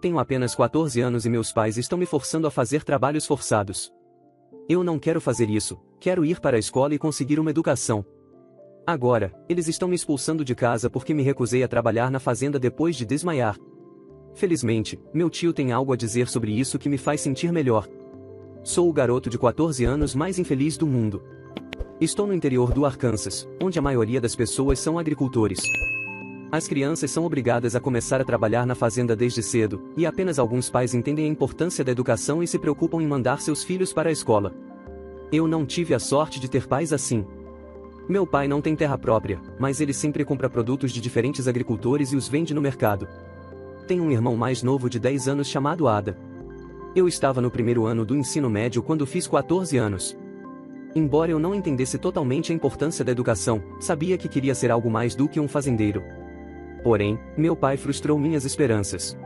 Tenho apenas 14 anos e meus pais estão me forçando a fazer trabalhos forçados. Eu não quero fazer isso, quero ir para a escola e conseguir uma educação. Agora, eles estão me expulsando de casa porque me recusei a trabalhar na fazenda depois de desmaiar. Felizmente, meu tio tem algo a dizer sobre isso que me faz sentir melhor. Sou o garoto de 14 anos mais infeliz do mundo. Estou no interior do Arkansas, onde a maioria das pessoas são agricultores. As crianças são obrigadas a começar a trabalhar na fazenda desde cedo, e apenas alguns pais entendem a importância da educação e se preocupam em mandar seus filhos para a escola. Eu não tive a sorte de ter pais assim. Meu pai não tem terra própria, mas ele sempre compra produtos de diferentes agricultores e os vende no mercado. Tenho um irmão mais novo de 10 anos chamado Ada. Eu estava no primeiro ano do ensino médio quando fiz 14 anos. Embora eu não entendesse totalmente a importância da educação, sabia que queria ser algo mais do que um fazendeiro. Porém, meu pai frustrou minhas esperanças.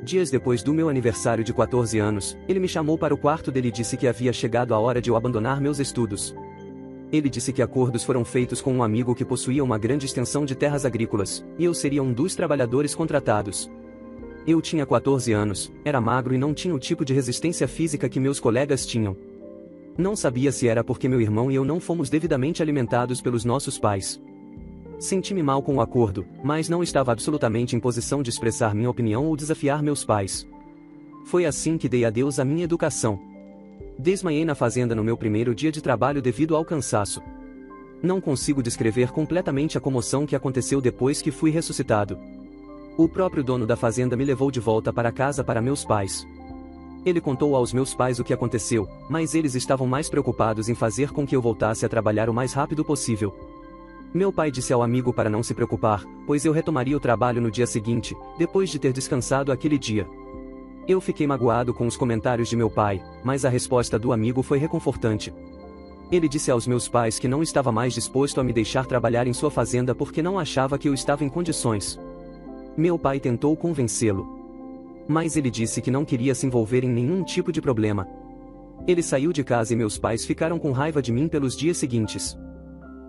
Dias depois do meu aniversário de 14 anos, ele me chamou para o quarto dele e disse que havia chegado a hora de eu abandonar meus estudos. Ele disse que acordos foram feitos com um amigo que possuía uma grande extensão de terras agrícolas, e eu seria um dos trabalhadores contratados. Eu tinha 14 anos, era magro e não tinha o tipo de resistência física que meus colegas tinham. Não sabia se era porque meu irmão e eu não fomos devidamente alimentados pelos nossos pais. Senti-me mal com o acordo, mas não estava absolutamente em posição de expressar minha opinião ou desafiar meus pais. Foi assim que dei adeus à minha educação. Desmaiei na fazenda no meu primeiro dia de trabalho devido ao cansaço. Não consigo descrever completamente a comoção que aconteceu depois que fui ressuscitado. O próprio dono da fazenda me levou de volta para casa para meus pais. Ele contou aos meus pais o que aconteceu, mas eles estavam mais preocupados em fazer com que eu voltasse a trabalhar o mais rápido possível. Meu pai disse ao amigo para não se preocupar, pois eu retomaria o trabalho no dia seguinte, depois de ter descansado aquele dia. Eu fiquei magoado com os comentários de meu pai, mas a resposta do amigo foi reconfortante. Ele disse aos meus pais que não estava mais disposto a me deixar trabalhar em sua fazenda porque não achava que eu estava em condições. Meu pai tentou convencê-lo. Mas ele disse que não queria se envolver em nenhum tipo de problema. Ele saiu de casa e meus pais ficaram com raiva de mim pelos dias seguintes.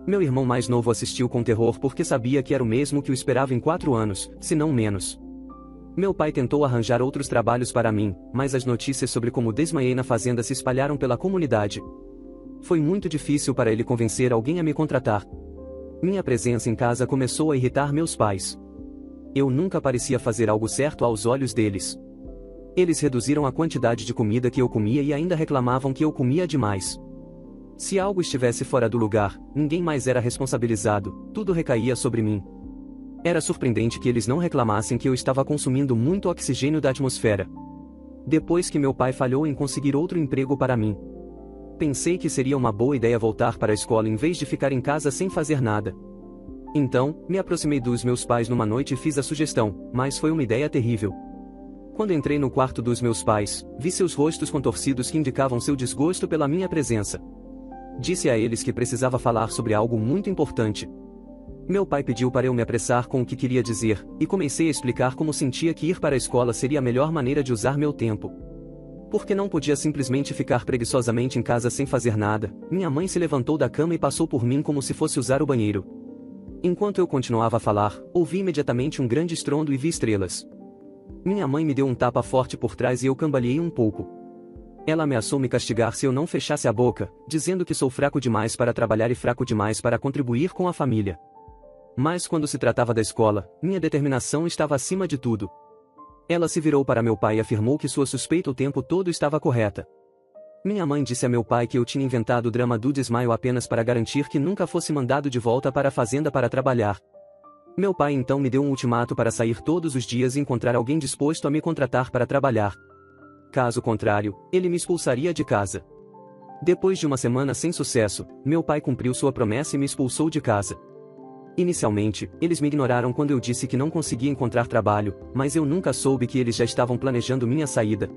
Meu irmão mais novo assistiu com terror porque sabia que era o mesmo que o esperava em 4 anos, se não menos. Meu pai tentou arranjar outros trabalhos para mim, mas as notícias sobre como desmaiei na fazenda se espalharam pela comunidade. Foi muito difícil para ele convencer alguém a me contratar. Minha presença em casa começou a irritar meus pais. Eu nunca parecia fazer algo certo aos olhos deles. Eles reduziram a quantidade de comida que eu comia e ainda reclamavam que eu comia demais. Se algo estivesse fora do lugar, ninguém mais era responsabilizado, tudo recaía sobre mim. Era surpreendente que eles não reclamassem que eu estava consumindo muito oxigênio da atmosfera. Depois que meu pai falhou em conseguir outro emprego para mim, pensei que seria uma boa ideia voltar para a escola em vez de ficar em casa sem fazer nada. Então, me aproximei dos meus pais numa noite e fiz a sugestão, mas foi uma ideia terrível. Quando entrei no quarto dos meus pais, vi seus rostos contorcidos que indicavam seu desgosto pela minha presença. Disse a eles que precisava falar sobre algo muito importante. Meu pai pediu para eu me apressar com o que queria dizer, e comecei a explicar como sentia que ir para a escola seria a melhor maneira de usar meu tempo. Porque não podia simplesmente ficar preguiçosamente em casa sem fazer nada, minha mãe se levantou da cama e passou por mim como se fosse usar o banheiro. Enquanto eu continuava a falar, ouvi imediatamente um grande estrondo e vi estrelas. Minha mãe me deu um tapa forte por trás e eu cambaleei um pouco. Ela ameaçou me castigar se eu não fechasse a boca, dizendo que sou fraco demais para trabalhar e fraco demais para contribuir com a família. Mas quando se tratava da escola, minha determinação estava acima de tudo. Ela se virou para meu pai e afirmou que sua suspeita o tempo todo estava correta. Minha mãe disse a meu pai que eu tinha inventado o drama do desmaio apenas para garantir que nunca fosse mandado de volta para a fazenda para trabalhar. Meu pai então me deu um ultimato para sair todos os dias e encontrar alguém disposto a me contratar para trabalhar. Caso contrário, ele me expulsaria de casa. Depois de uma semana sem sucesso, meu pai cumpriu sua promessa e me expulsou de casa. Inicialmente, eles me ignoraram quando eu disse que não conseguia encontrar trabalho, mas eu nunca soube que eles já estavam planejando minha saída.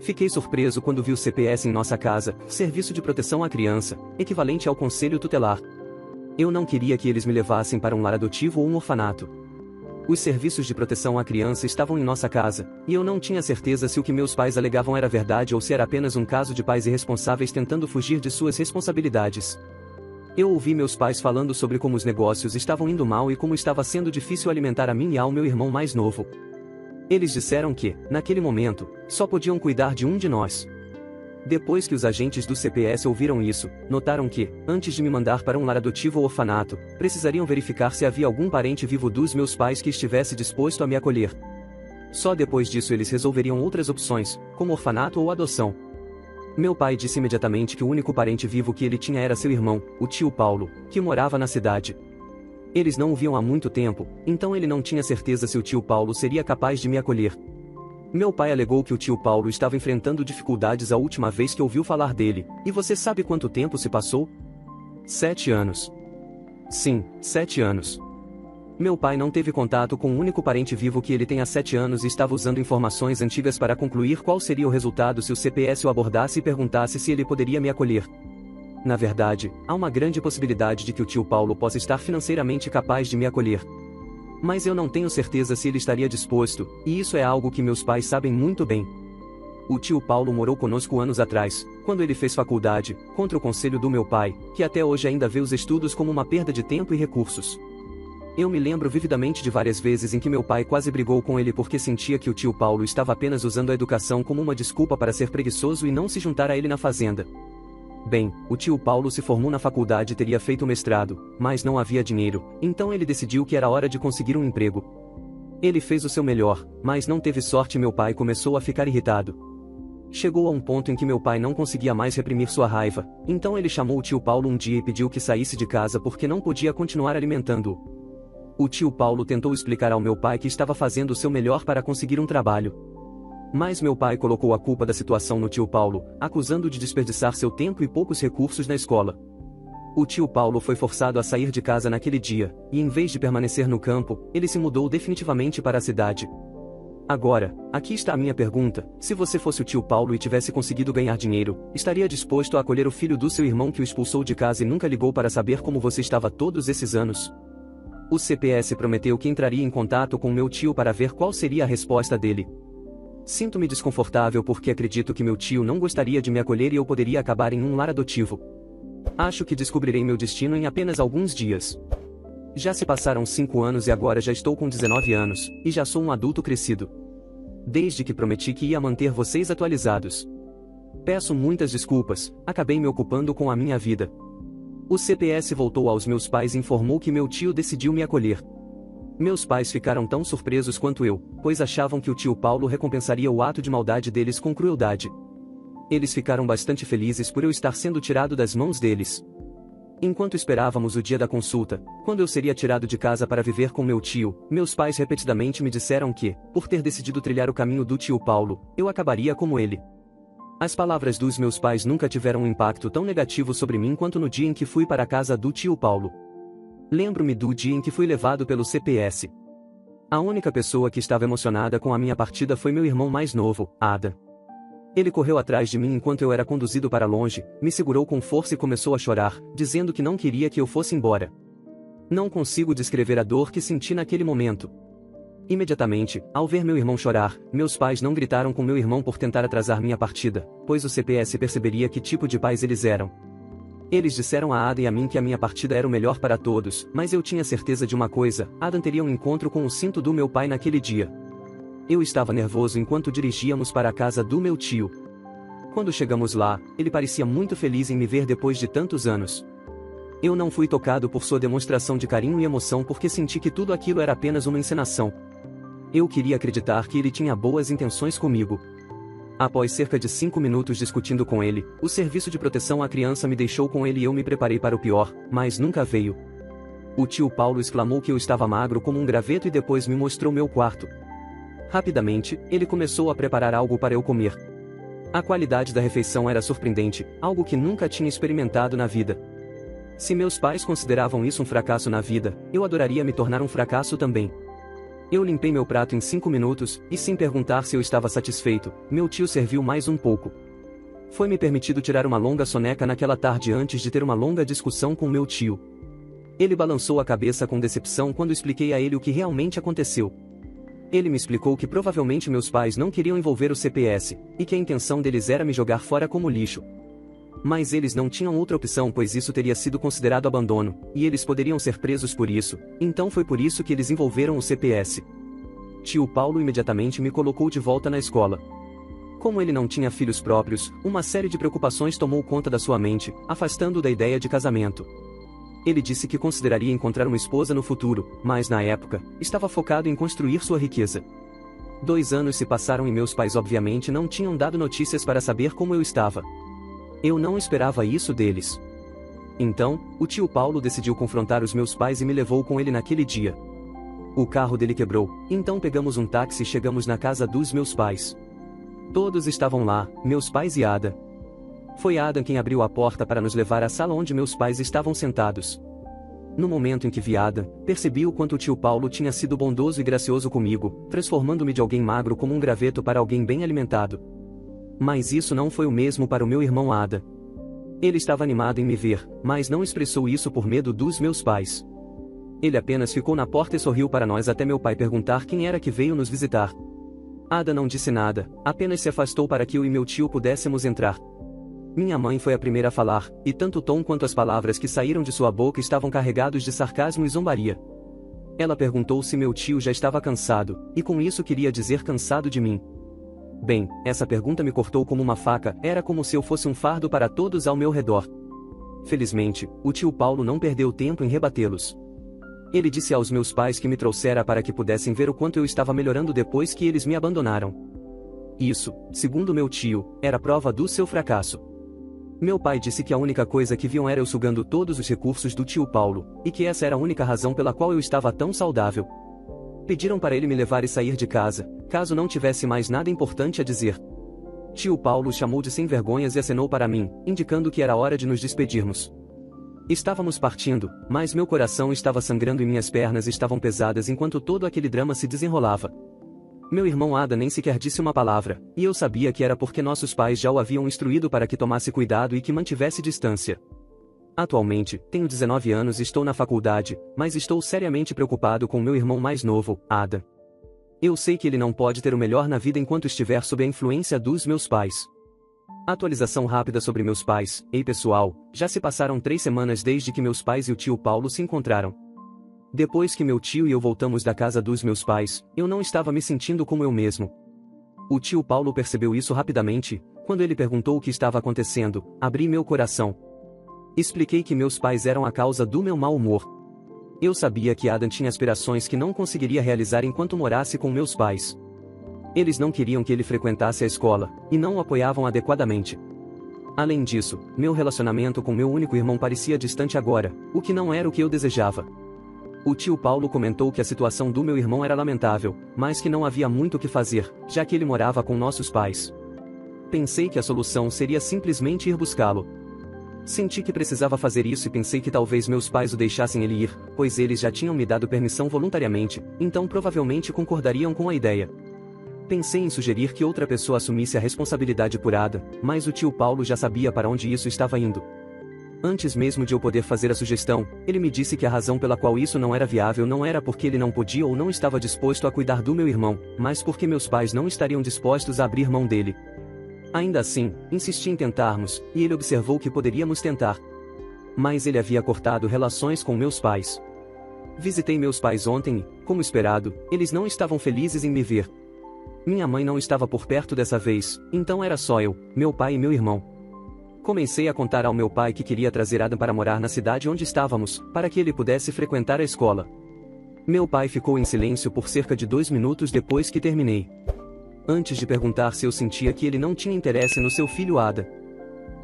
Fiquei surpreso quando vi o CPS em nossa casa, Serviço de Proteção à Criança, equivalente ao Conselho Tutelar. Eu não queria que eles me levassem para um lar adotivo ou um orfanato. Os serviços de proteção à criança estavam em nossa casa, e eu não tinha certeza se o que meus pais alegavam era verdade ou se era apenas um caso de pais irresponsáveis tentando fugir de suas responsabilidades. Eu ouvi meus pais falando sobre como os negócios estavam indo mal e como estava sendo difícil alimentar a mim e ao meu irmão mais novo. Eles disseram que, naquele momento, só podiam cuidar de um de nós. Depois que os agentes do CPS ouviram isso, notaram que, antes de me mandar para um lar adotivo ou orfanato, precisariam verificar se havia algum parente vivo dos meus pais que estivesse disposto a me acolher. Só depois disso eles resolveriam outras opções, como orfanato ou adoção. Meu pai disse imediatamente que o único parente vivo que ele tinha era seu irmão, o tio Paulo, que morava na cidade. Eles não o viam há muito tempo, então ele não tinha certeza se o tio Paulo seria capaz de me acolher. Meu pai alegou que o tio Paulo estava enfrentando dificuldades a última vez que ouviu falar dele, e você sabe quanto tempo se passou? 7 anos. Sim, 7 anos. Meu pai não teve contato com o único parente vivo que ele tem há 7 anos e estava usando informações antigas para concluir qual seria o resultado se o CPS o abordasse e perguntasse se ele poderia me acolher. Na verdade, há uma grande possibilidade de que o tio Paulo possa estar financeiramente capaz de me acolher. Mas eu não tenho certeza se ele estaria disposto, e isso é algo que meus pais sabem muito bem. O tio Paulo morou conosco anos atrás, quando ele fez faculdade, contra o conselho do meu pai, que até hoje ainda vê os estudos como uma perda de tempo e recursos. Eu me lembro vividamente de várias vezes em que meu pai quase brigou com ele porque sentia que o tio Paulo estava apenas usando a educação como uma desculpa para ser preguiçoso e não se juntar a ele na fazenda. Bem, o tio Paulo se formou na faculdade e teria feito mestrado, mas não havia dinheiro, então ele decidiu que era hora de conseguir um emprego. Ele fez o seu melhor, mas não teve sorte e meu pai começou a ficar irritado. Chegou a um ponto em que meu pai não conseguia mais reprimir sua raiva, então ele chamou o tio Paulo um dia e pediu que saísse de casa porque não podia continuar alimentando-o. O tio Paulo tentou explicar ao meu pai que estava fazendo o seu melhor para conseguir um trabalho. Mas meu pai colocou a culpa da situação no tio Paulo, acusando-o de desperdiçar seu tempo e poucos recursos na escola. O tio Paulo foi forçado a sair de casa naquele dia, e em vez de permanecer no campo, ele se mudou definitivamente para a cidade. Agora, aqui está a minha pergunta: se você fosse o tio Paulo e tivesse conseguido ganhar dinheiro, estaria disposto a acolher o filho do seu irmão que o expulsou de casa e nunca ligou para saber como você estava todos esses anos? O CPS prometeu que entraria em contato com meu tio para ver qual seria a resposta dele. Sinto-me desconfortável porque acredito que meu tio não gostaria de me acolher e eu poderia acabar em um lar adotivo. Acho que descobrirei meu destino em apenas alguns dias. Já se passaram 5 anos e agora já estou com 19 anos, e já sou um adulto crescido. Desde que prometi que ia manter vocês atualizados. Peço muitas desculpas, acabei me ocupando com a minha vida. O CPS voltou aos meus pais e informou que meu tio decidiu me acolher. Meus pais ficaram tão surpresos quanto eu, pois achavam que o tio Paulo recompensaria o ato de maldade deles com crueldade. Eles ficaram bastante felizes por eu estar sendo tirado das mãos deles. Enquanto esperávamos o dia da consulta, quando eu seria tirado de casa para viver com meu tio, meus pais repetidamente me disseram que, por ter decidido trilhar o caminho do tio Paulo, eu acabaria como ele. As palavras dos meus pais nunca tiveram um impacto tão negativo sobre mim quanto no dia em que fui para a casa do tio Paulo. Lembro-me do dia em que fui levado pelo CPS. A única pessoa que estava emocionada com a minha partida foi meu irmão mais novo, Ada. Ele correu atrás de mim enquanto eu era conduzido para longe, me segurou com força e começou a chorar, dizendo que não queria que eu fosse embora. Não consigo descrever a dor que senti naquele momento. Imediatamente, ao ver meu irmão chorar, meus pais não gritaram com meu irmão por tentar atrasar minha partida, pois o CPS perceberia que tipo de pais eles eram. Eles disseram a Ada e a mim que a minha partida era o melhor para todos, mas eu tinha certeza de uma coisa: Adam teria um encontro com o cinto do meu pai naquele dia. Eu estava nervoso enquanto dirigíamos para a casa do meu tio. Quando chegamos lá, ele parecia muito feliz em me ver depois de tantos anos. Eu não fui tocado por sua demonstração de carinho e emoção porque senti que tudo aquilo era apenas uma encenação. Eu queria acreditar que ele tinha boas intenções comigo. Após cerca de 5 minutos discutindo com ele, o serviço de proteção à criança me deixou com ele e eu me preparei para o pior, mas nunca veio. O tio Paulo exclamou que eu estava magro como um graveto e depois me mostrou meu quarto. Rapidamente, ele começou a preparar algo para eu comer. A qualidade da refeição era surpreendente, algo que nunca tinha experimentado na vida. Se meus pais consideravam isso um fracasso na vida, eu adoraria me tornar um fracasso também. Eu limpei meu prato em 5 minutos, e sem perguntar se eu estava satisfeito, meu tio serviu mais um pouco. Foi-me permitido tirar uma longa soneca naquela tarde antes de ter uma longa discussão com meu tio. Ele balançou a cabeça com decepção quando expliquei a ele o que realmente aconteceu. Ele me explicou que provavelmente meus pais não queriam envolver o CPS, e que a intenção deles era me jogar fora como lixo. Mas eles não tinham outra opção pois isso teria sido considerado abandono, e eles poderiam ser presos por isso, então foi por isso que eles envolveram o CPS. tio Paulo imediatamente me colocou de volta na escola. Como ele não tinha filhos próprios, uma série de preocupações tomou conta da sua mente, afastando-o da ideia de casamento. Ele disse que consideraria encontrar uma esposa no futuro, mas na época, estava focado em construir sua riqueza. 2 anos se passaram e meus pais obviamente não tinham dado notícias para saber como eu estava. Eu não esperava isso deles. Então, o tio Paulo decidiu confrontar os meus pais e me levou com ele naquele dia. O carro dele quebrou, então pegamos um táxi e chegamos na casa dos meus pais. Todos estavam lá, meus pais e Ada. Foi Adam quem abriu a porta para nos levar à sala onde meus pais estavam sentados. No momento em que vi Adam, percebi o quanto o tio Paulo tinha sido bondoso e gracioso comigo, transformando-me de alguém magro como um graveto para alguém bem alimentado. Mas isso não foi o mesmo para o meu irmão Ada. Ele estava animado em me ver, mas não expressou isso por medo dos meus pais. Ele apenas ficou na porta e sorriu para nós até meu pai perguntar quem era que veio nos visitar. Ada não disse nada, apenas se afastou para que eu e meu tio pudéssemos entrar. Minha mãe foi a primeira a falar, e tanto o tom quanto as palavras que saíram de sua boca estavam carregados de sarcasmo e zombaria. Ela perguntou se meu tio já estava cansado, e com isso queria dizer cansado de mim. Bem, essa pergunta me cortou como uma faca, era como se eu fosse um fardo para todos ao meu redor. Felizmente, o tio Paulo não perdeu tempo em rebatê-los. Ele disse aos meus pais que me trouxera para que pudessem ver o quanto eu estava melhorando depois que eles me abandonaram. Isso, segundo meu tio, era prova do seu fracasso. Meu pai disse que a única coisa que viam era eu sugando todos os recursos do tio Paulo, e que essa era a única razão pela qual eu estava tão saudável. Pediram para ele me levar e sair de casa, caso não tivesse mais nada importante a dizer. Tio Paulo chamou de sem vergonhas e acenou para mim, indicando que era hora de nos despedirmos. Estávamos partindo, mas meu coração estava sangrando e minhas pernas estavam pesadas enquanto todo aquele drama se desenrolava. Meu irmão Ada nem sequer disse uma palavra, e eu sabia que era porque nossos pais já o haviam instruído para que tomasse cuidado e que mantivesse distância. Atualmente, tenho 19 anos e estou na faculdade, mas estou seriamente preocupado com meu irmão mais novo, Ada. Eu sei que ele não pode ter o melhor na vida enquanto estiver sob a influência dos meus pais. Atualização rápida sobre meus pais. Ei pessoal, já se passaram 3 semanas desde que meus pais e o tio Paulo se encontraram. Depois que meu tio e eu voltamos da casa dos meus pais, eu não estava me sentindo como eu mesmo. O tio Paulo percebeu isso rapidamente, quando ele perguntou o que estava acontecendo, abri meu coração. Expliquei que meus pais eram a causa do meu mau humor. Eu sabia que Adam tinha aspirações que não conseguiria realizar enquanto morasse com meus pais. Eles não queriam que ele frequentasse a escola, e não o apoiavam adequadamente. Além disso, meu relacionamento com meu único irmão parecia distante agora, o que não era o que eu desejava. O tio Paulo comentou que a situação do meu irmão era lamentável, mas que não havia muito o que fazer, já que ele morava com nossos pais. Pensei que a solução seria simplesmente ir buscá-lo. Senti que precisava fazer isso e pensei que talvez meus pais o deixassem ele ir, pois eles já tinham me dado permissão voluntariamente, então provavelmente concordariam com a ideia. Pensei em sugerir que outra pessoa assumisse a responsabilidade por Ada, mas o tio Paulo já sabia para onde isso estava indo. Antes mesmo de eu poder fazer a sugestão, ele me disse que a razão pela qual isso não era viável não era porque ele não podia ou não estava disposto a cuidar do meu irmão, mas porque meus pais não estariam dispostos a abrir mão dele. Ainda assim, insisti em tentarmos, e ele observou que poderíamos tentar. Mas ele havia cortado relações com meus pais. Visitei meus pais ontem e, como esperado, eles não estavam felizes em me ver. Minha mãe não estava por perto dessa vez, então era só eu, meu pai e meu irmão. Comecei a contar ao meu pai que queria trazer Adam para morar na cidade onde estávamos, para que ele pudesse frequentar a escola. Meu pai ficou em silêncio por cerca de 2 minutos depois que terminei. Antes de perguntar se eu sentia que ele não tinha interesse no seu filho Ada.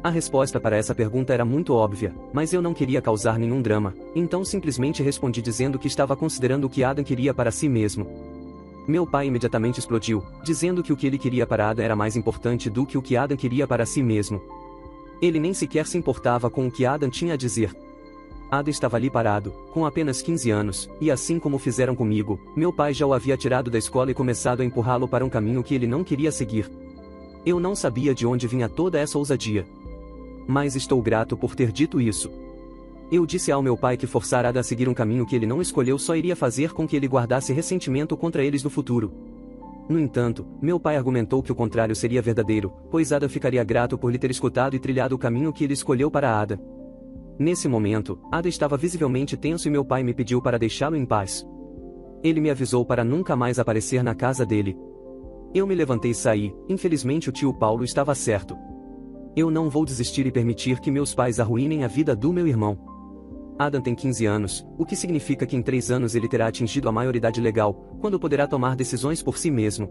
A resposta para essa pergunta era muito óbvia, mas eu não queria causar nenhum drama, então simplesmente respondi dizendo que estava considerando o que Adam queria para si mesmo. Meu pai imediatamente explodiu, dizendo que o que ele queria para Adam era mais importante do que o que Adam queria para si mesmo. Ele nem sequer se importava com o que Adam tinha a dizer. Adam estava ali parado, com apenas 15 anos, e assim como fizeram comigo, meu pai já o havia tirado da escola e começado a empurrá-lo para um caminho que ele não queria seguir. Eu não sabia de onde vinha toda essa ousadia. Mas estou grato por ter dito isso. Eu disse ao meu pai que forçar Adam a seguir um caminho que ele não escolheu só iria fazer com que ele guardasse ressentimento contra eles no futuro. No entanto, meu pai argumentou que o contrário seria verdadeiro, pois Ada ficaria grato por lhe ter escutado e trilhado o caminho que ele escolheu para Ada. Nesse momento, Ada estava visivelmente tenso e meu pai me pediu para deixá-lo em paz. Ele me avisou para nunca mais aparecer na casa dele. Eu me levantei e saí. Infelizmente o tio Paulo estava certo. Eu não vou desistir e permitir que meus pais arruinem a vida do meu irmão. Adam tem 15 anos, o que significa que em 3 anos ele terá atingido a maioridade legal, quando poderá tomar decisões por si mesmo.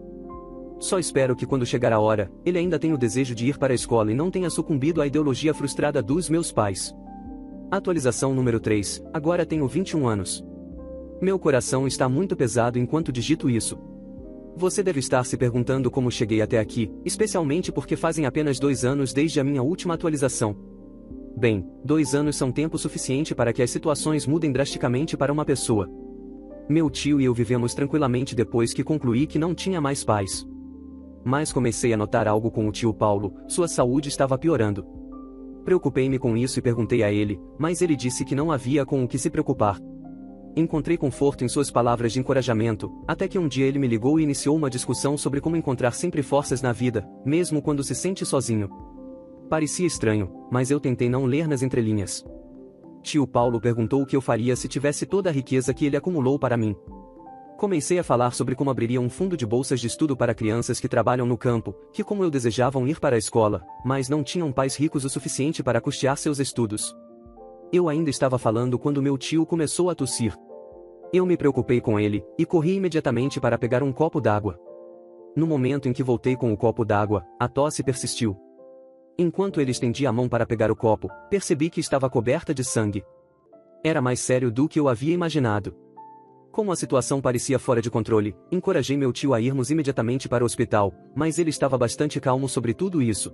Só espero que quando chegar a hora, ele ainda tenha o desejo de ir para a escola e não tenha sucumbido à ideologia frustrada dos meus pais. Atualização número 3, agora tenho 21 anos. Meu coração está muito pesado enquanto digito isso. Você deve estar se perguntando como cheguei até aqui, especialmente porque fazem apenas 2 anos desde a minha última atualização. Bem, 2 anos são tempo suficiente para que as situações mudem drasticamente para uma pessoa. Meu tio e eu vivemos tranquilamente depois que concluí que não tinha mais pais. Mas comecei a notar algo com o tio Paulo, sua saúde estava piorando. Preocupei-me com isso e perguntei a ele, mas ele disse que não havia com o que se preocupar. Encontrei conforto em suas palavras de encorajamento, até que um dia ele me ligou e iniciou uma discussão sobre como encontrar sempre forças na vida, mesmo quando se sente sozinho. Parecia estranho, mas eu tentei não ler nas entrelinhas. Tio Paulo perguntou o que eu faria se tivesse toda a riqueza que ele acumulou para mim. Comecei a falar sobre como abriria um fundo de bolsas de estudo para crianças que trabalham no campo, que como eu desejavam ir para a escola, mas não tinham pais ricos o suficiente para custear seus estudos. Eu ainda estava falando quando meu tio começou a tossir. Eu me preocupei com ele, e corri imediatamente para pegar um copo d'água. No momento em que voltei com o copo d'água, a tosse persistiu. Enquanto ele estendia a mão para pegar o copo, percebi que estava coberta de sangue. Era mais sério do que eu havia imaginado. Como a situação parecia fora de controle, encorajei meu tio a irmos imediatamente para o hospital, mas ele estava bastante calmo sobre tudo isso.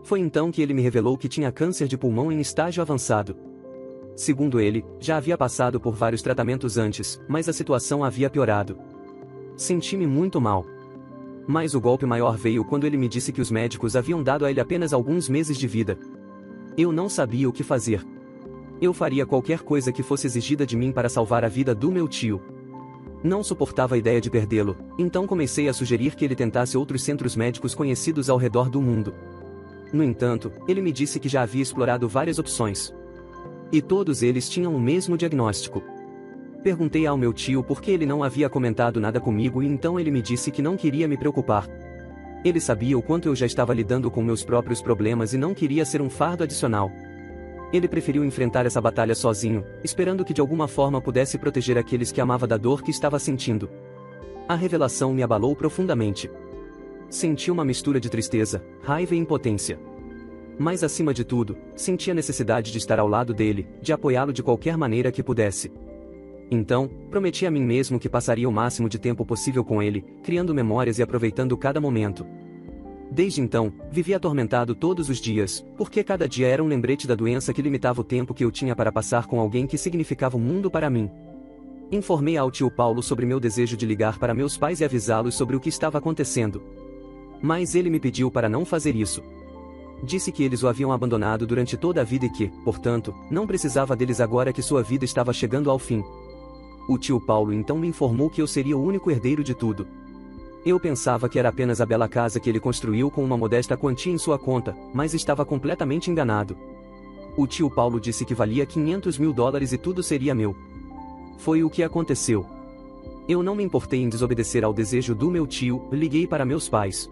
Foi então que ele me revelou que tinha câncer de pulmão em estágio avançado. Segundo ele, já havia passado por vários tratamentos antes, mas a situação havia piorado. Senti-me muito mal. Mas o golpe maior veio quando ele me disse que os médicos haviam dado a ele apenas alguns meses de vida. Eu não sabia o que fazer. Eu faria qualquer coisa que fosse exigida de mim para salvar a vida do meu tio. Não suportava a ideia de perdê-lo, então comecei a sugerir que ele tentasse outros centros médicos conhecidos ao redor do mundo. No entanto, ele me disse que já havia explorado várias opções. E todos eles tinham o mesmo diagnóstico. Perguntei ao meu tio por que ele não havia comentado nada comigo e então ele me disse que não queria me preocupar. Ele sabia o quanto eu já estava lidando com meus próprios problemas e não queria ser um fardo adicional. Ele preferiu enfrentar essa batalha sozinho, esperando que de alguma forma pudesse proteger aqueles que amava da dor que estava sentindo. A revelação me abalou profundamente. Senti uma mistura de tristeza, raiva e impotência. Mas acima de tudo, senti a necessidade de estar ao lado dele, de apoiá-lo de qualquer maneira que pudesse. Então, prometi a mim mesmo que passaria o máximo de tempo possível com ele, criando memórias e aproveitando cada momento. Desde então, vivi atormentado todos os dias, porque cada dia era um lembrete da doença que limitava o tempo que eu tinha para passar com alguém que significava o mundo para mim. Informei ao tio Paulo sobre meu desejo de ligar para meus pais e avisá-los sobre o que estava acontecendo. Mas ele me pediu para não fazer isso. Disse que eles o haviam abandonado durante toda a vida e que, portanto, não precisava deles agora que sua vida estava chegando ao fim. O tio Paulo então me informou que eu seria o único herdeiro de tudo. Eu pensava que era apenas a bela casa que ele construiu com uma modesta quantia em sua conta, mas estava completamente enganado. O tio Paulo disse que valia $500.000 e tudo seria meu. Foi o que aconteceu. Eu não me importei em desobedecer ao desejo do meu tio, liguei para meus pais.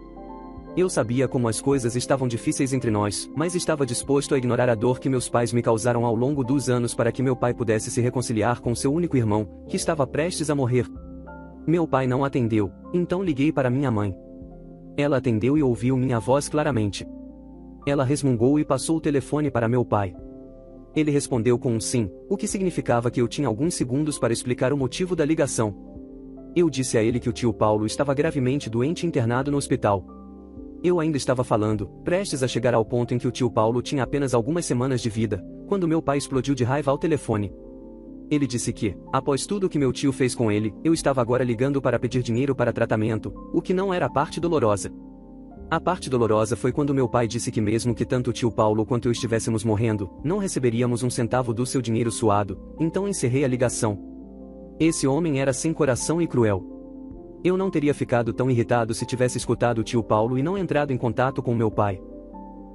Eu sabia como as coisas estavam difíceis entre nós, mas estava disposto a ignorar a dor que meus pais me causaram ao longo dos anos para que meu pai pudesse se reconciliar com seu único irmão, que estava prestes a morrer. Meu pai não atendeu, então liguei para minha mãe. Ela atendeu e ouviu minha voz claramente. Ela resmungou e passou o telefone para meu pai. Ele respondeu com um sim, o que significava que eu tinha alguns segundos para explicar o motivo da ligação. Eu disse a ele que o tio Paulo estava gravemente doente e internado no hospital. Eu ainda estava falando, prestes a chegar ao ponto em que o tio Paulo tinha apenas algumas semanas de vida, quando meu pai explodiu de raiva ao telefone. Ele disse que, após tudo o que meu tio fez com ele, eu estava agora ligando para pedir dinheiro para tratamento, o que não era a parte dolorosa. A parte dolorosa foi quando meu pai disse que mesmo que tanto o tio Paulo quanto eu estivéssemos morrendo, não receberíamos um centavo do seu dinheiro suado, então encerrei a ligação. Esse homem era sem coração e cruel. Eu não teria ficado tão irritado se tivesse escutado o tio Paulo e não entrado em contato com meu pai.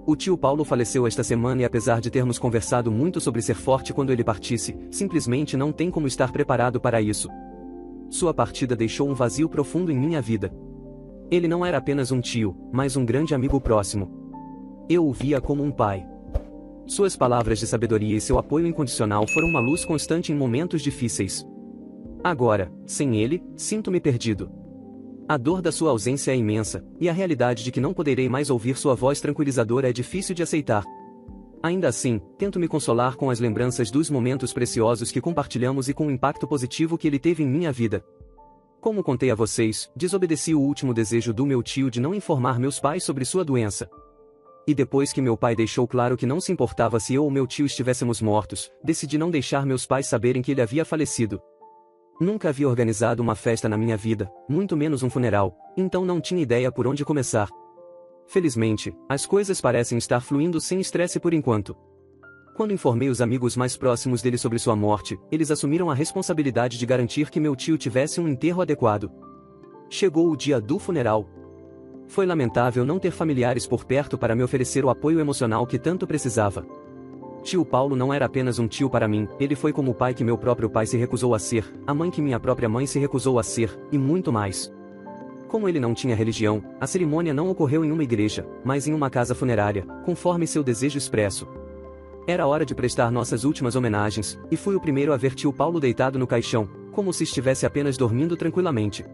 O tio Paulo faleceu esta semana e apesar de termos conversado muito sobre ser forte quando ele partisse, simplesmente não tem como estar preparado para isso. Sua partida deixou um vazio profundo em minha vida. Ele não era apenas um tio, mas um grande amigo próximo. Eu o via como um pai. Suas palavras de sabedoria e seu apoio incondicional foram uma luz constante em momentos difíceis. Agora, sem ele, sinto-me perdido. A dor da sua ausência é imensa, e a realidade de que não poderei mais ouvir sua voz tranquilizadora é difícil de aceitar. Ainda assim, tento me consolar com as lembranças dos momentos preciosos que compartilhamos e com o impacto positivo que ele teve em minha vida. Como contei a vocês, desobedeci o último desejo do meu tio de não informar meus pais sobre sua doença. E depois que meu pai deixou claro que não se importava se eu ou meu tio estivéssemos mortos, decidi não deixar meus pais saberem que ele havia falecido. Nunca havia organizado uma festa na minha vida, muito menos um funeral, então não tinha ideia por onde começar. Felizmente, as coisas parecem estar fluindo sem estresse por enquanto. Quando informei os amigos mais próximos dele sobre sua morte, eles assumiram a responsabilidade de garantir que meu tio tivesse um enterro adequado. Chegou o dia do funeral. Foi lamentável não ter familiares por perto para me oferecer o apoio emocional que tanto precisava. Tio Paulo não era apenas um tio para mim, ele foi como o pai que meu próprio pai se recusou a ser, a mãe que minha própria mãe se recusou a ser, e muito mais. Como ele não tinha religião, a cerimônia não ocorreu em uma igreja, mas em uma casa funerária, conforme seu desejo expresso. Era hora de prestar nossas últimas homenagens, e fui o primeiro a ver tio Paulo deitado no caixão, como se estivesse apenas dormindo tranquilamente.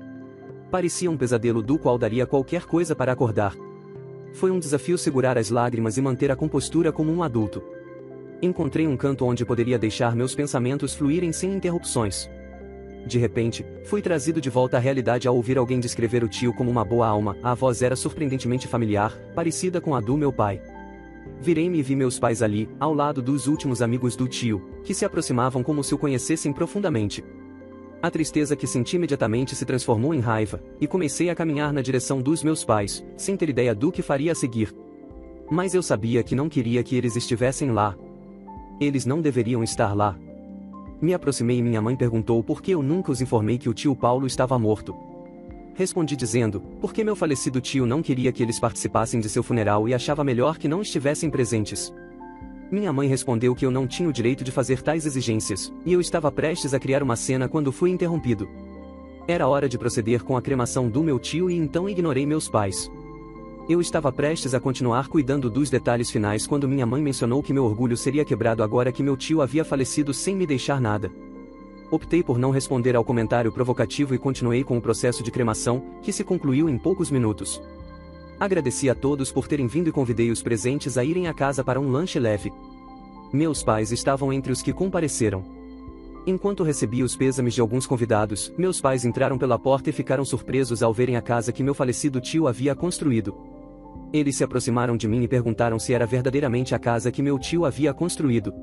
Parecia um pesadelo do qual daria qualquer coisa para acordar. Foi um desafio segurar as lágrimas e manter a compostura como um adulto. Encontrei um canto onde poderia deixar meus pensamentos fluírem sem interrupções. De repente, fui trazido de volta à realidade ao ouvir alguém descrever o tio como uma boa alma. A voz era surpreendentemente familiar, parecida com a do meu pai. Virei-me e vi meus pais ali, ao lado dos últimos amigos do tio, que se aproximavam como se o conhecessem profundamente. A tristeza que senti imediatamente se transformou em raiva, e comecei a caminhar na direção dos meus pais, sem ter ideia do que faria a seguir. Mas eu sabia que não queria que eles estivessem lá. Eles não deveriam estar lá. Me aproximei e minha mãe perguntou por que eu nunca os informei que o tio Paulo estava morto. Respondi dizendo, porque meu falecido tio não queria que eles participassem de seu funeral e achava melhor que não estivessem presentes. Minha mãe respondeu que eu não tinha o direito de fazer tais exigências, e eu estava prestes a criar uma cena quando fui interrompido. Era hora de proceder com a cremação do meu tio e então ignorei meus pais. Eu estava prestes a continuar cuidando dos detalhes finais quando minha mãe mencionou que meu orgulho seria quebrado agora que meu tio havia falecido sem me deixar nada. Optei por não responder ao comentário provocativo e continuei com o processo de cremação, que se concluiu em poucos minutos. Agradeci a todos por terem vindo e convidei os presentes a irem à casa para um lanche leve. Meus pais estavam entre os que compareceram. Enquanto recebia os pêsames de alguns convidados, meus pais entraram pela porta e ficaram surpresos ao verem a casa que meu falecido tio havia construído. Eles se aproximaram de mim e perguntaram se era verdadeiramente a casa que meu tio havia construído.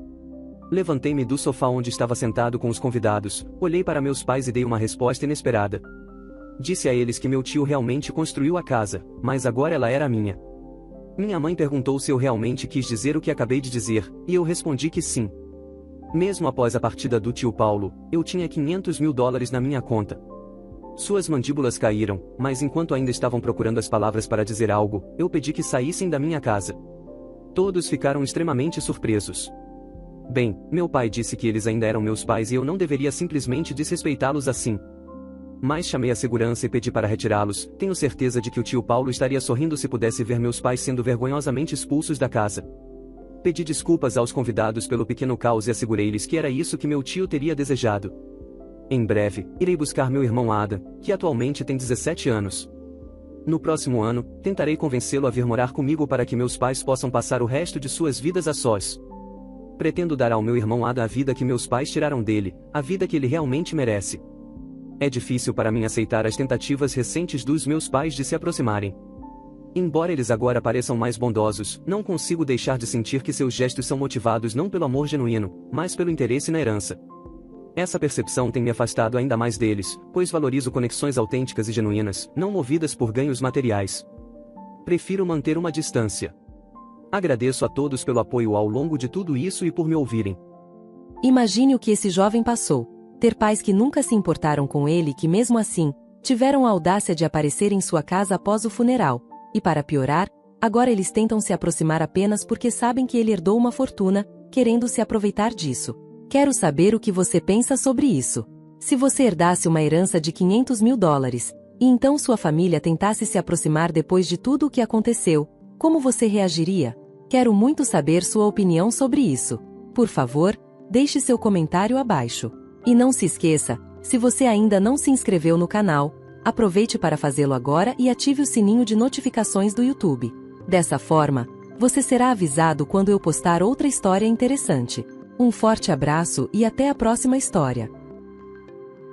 Levantei-me do sofá onde estava sentado com os convidados, olhei para meus pais e dei uma resposta inesperada. Disse a eles que meu tio realmente construiu a casa, mas agora ela era minha. Minha mãe perguntou se eu realmente quis dizer o que acabei de dizer, e eu respondi que sim. Mesmo após a partida do tio Paulo, eu tinha $500 mil na minha conta. Suas mandíbulas caíram, mas enquanto ainda estavam procurando as palavras para dizer algo, eu pedi que saíssem da minha casa. Todos ficaram extremamente surpresos. Bem, meu pai disse que eles ainda eram meus pais e eu não deveria simplesmente desrespeitá-los assim. Mas chamei a segurança e pedi para retirá-los. Tenho certeza de que o tio Paulo estaria sorrindo se pudesse ver meus pais sendo vergonhosamente expulsos da casa. Pedi desculpas aos convidados pelo pequeno caos e assegurei-lhes que era isso que meu tio teria desejado. Em breve, irei buscar meu irmão Adam, que atualmente tem 17 anos. No próximo ano, tentarei convencê-lo a vir morar comigo para que meus pais possam passar o resto de suas vidas a sós. Pretendo dar ao meu irmão Adam a vida que meus pais tiraram dele, a vida que ele realmente merece. É difícil para mim aceitar as tentativas recentes dos meus pais de se aproximarem. Embora eles agora pareçam mais bondosos, não consigo deixar de sentir que seus gestos são motivados não pelo amor genuíno, mas pelo interesse na herança. Essa percepção tem me afastado ainda mais deles, pois valorizo conexões autênticas e genuínas, não movidas por ganhos materiais. Prefiro manter uma distância. Agradeço a todos pelo apoio ao longo de tudo isso e por me ouvirem. Imagine o que esse jovem passou. Ter pais que nunca se importaram com ele e que mesmo assim, tiveram a audácia de aparecer em sua casa após o funeral. E para piorar, agora eles tentam se aproximar apenas porque sabem que ele herdou uma fortuna, querendo se aproveitar disso. Quero saber o que você pensa sobre isso. Se você herdasse uma herança de 500 mil dólares, e então sua família tentasse se aproximar depois de tudo o que aconteceu, como você reagiria? Quero muito saber sua opinião sobre isso. Por favor, deixe seu comentário abaixo. E não se esqueça, se você ainda não se inscreveu no canal, aproveite para fazê-lo agora e ative o sininho de notificações do YouTube. Dessa forma, você será avisado quando eu postar outra história interessante. Um forte abraço e até a próxima história.